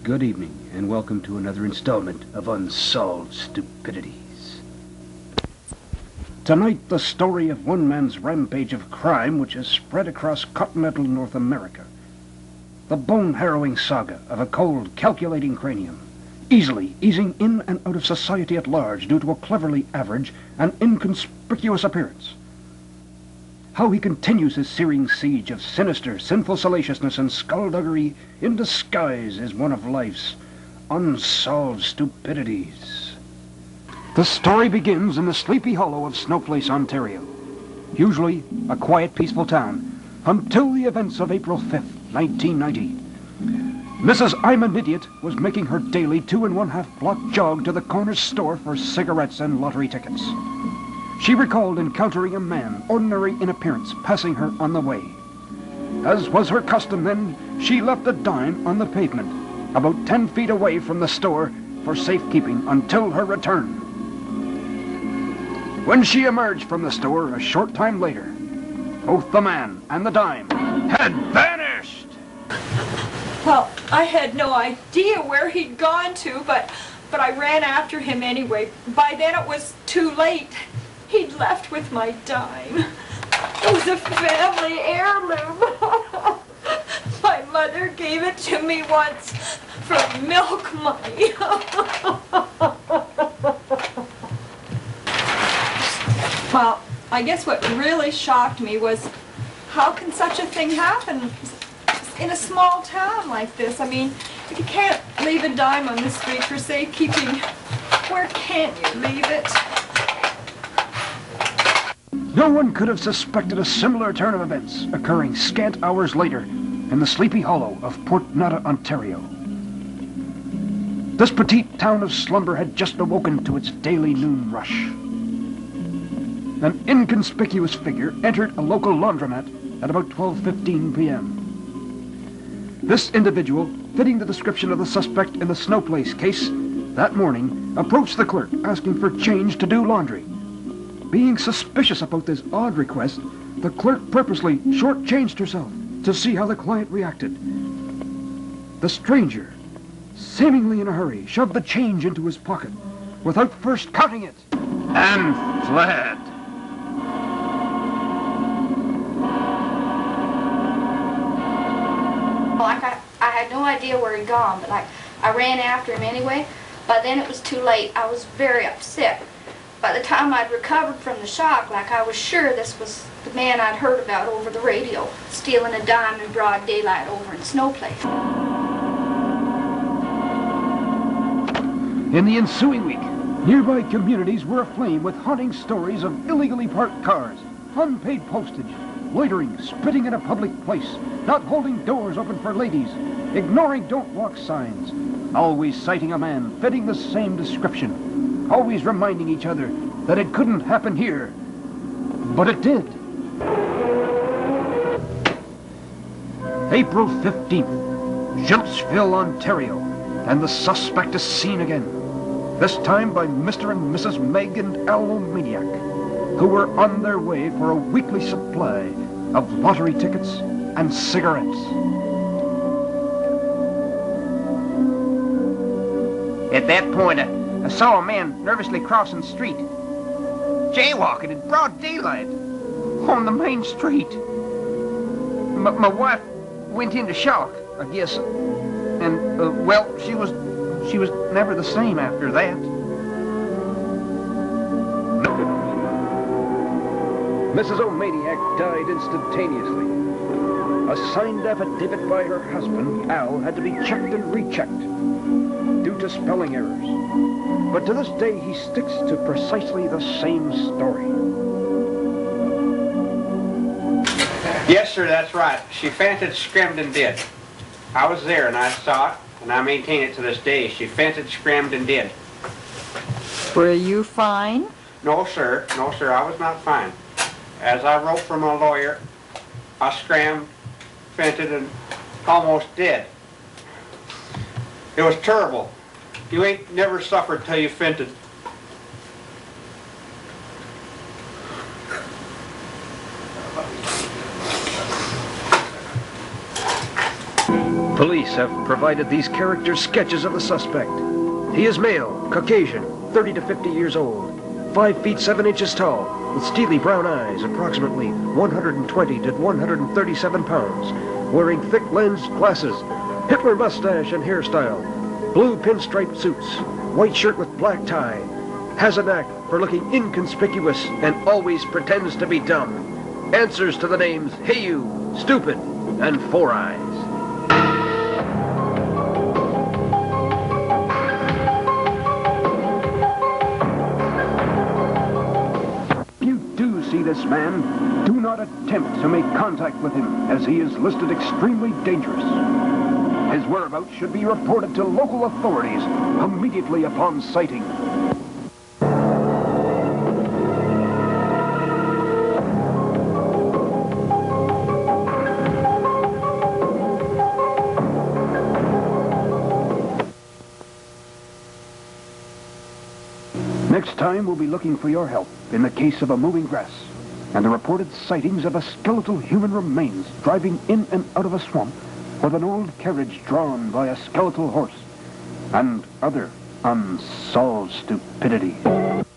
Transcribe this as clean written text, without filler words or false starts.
Good evening, and welcome to another installment of Unsolved Stupidities. Tonight, the story of one man's rampage of crime which has spread across continental North America. The bone-harrowing saga of a cold, calculating cranium, easily easing in and out of society at large due to a cleverly average and inconspicuous appearance. How he continues his searing siege of sinister, sinful salaciousness and skullduggery in disguise is one of life's unsolved stupidities. The story begins in the sleepy hollow of Snowplace, Ontario. Usually a quiet, peaceful town, until the events of April 5th, 1990. Mrs. Ima Nidiot was making her daily 2 1/2 block jog to the corner store for cigarettes and lottery tickets. She recalled encountering a man, ordinary in appearance, passing her on the way. As was her custom then, she left a dime on the pavement, about 10 feet away from the store, for safekeeping until her return. When she emerged from the store a short time later, both the man and the dime had vanished! Well, I had no idea where he'd gone to, but I ran after him anyway. By then it was too late. He'd left with my dime. It was a family heirloom. My mother gave it to me once for milk money. Well, I guess what really shocked me was how can such a thing happen in a small town like this? I mean, if you can't leave a dime on the street for safekeeping, where can you leave it? No one could have suspected a similar turn of events occurring scant hours later in the sleepy hollow of Port Nada, Ontario. This petite town of slumber had just awoken to its daily noon rush. An inconspicuous figure entered a local laundromat at about 12:15 p.m. This individual, fitting the description of the suspect in the Snowplace case, that morning approached the clerk asking for change to do laundry. Being suspicious about this odd request, the clerk purposely shortchanged herself to see how the client reacted. The stranger, seemingly in a hurry, shoved the change into his pocket without first counting it, and fled. I had no idea where he'd gone, but I ran after him anyway. By then it was too late. I was very upset. By the time I'd recovered from the shock, I was sure this was the man I'd heard about over the radio, stealing a dime in broad daylight over in Snowplace. In the ensuing week, nearby communities were aflame with haunting stories of illegally parked cars, unpaid postage, loitering, spitting in a public place, not holding doors open for ladies, ignoring don't walk signs, always citing a man fitting the same description, always reminding each other that it couldn't happen here, but it did. April 15th, Zilchville, Ontario, and the suspect is seen again, this time by Mr. and Mrs. Meg and Al Maniac, who were on their way for a weekly supply of lottery tickets and cigarettes. At that point, I saw a man nervously crossing the street, jaywalking in broad daylight on the main street. My wife went into shock, I guess, and well, she was never the same after that. Mrs. O'Maniac died instantaneously. A signed affidavit by her husband, Al, had to be checked and rechecked due to spelling errors. But to this day, he sticks to precisely the same story. Yes, sir, that's right. She fainted, screamed, and did. I was there, and I saw it, and I maintain it to this day. She fainted, screamed, and did. Were you fine? No, sir. No, sir, I was not fine. As I wrote for my lawyer, I screamed, fainted, and almost did. It was terrible. You ain't never suffered till you fainted. Police have provided these character sketches of the suspect. He is male, Caucasian, 30 to 50 years old, 5 feet 7 inches tall, with steely brown eyes, approximately 120 to 137 pounds, wearing thick lensed glasses, Hitler mustache and hairstyle, blue pinstripe suits, white shirt with black tie, has a knack for looking inconspicuous and always pretends to be dumb. Answers to the names Hey You, Stupid, and Four Eyes. See this man, do not attempt to make contact with him, as he is listed extremely dangerous. His whereabouts should be reported to local authorities immediately upon sighting. Next time, we'll be looking for your help in the case of a moving grass and the reported sightings of a skeletal human remains driving in and out of a swamp with an old carriage drawn by a skeletal horse and other unsolved stupidities.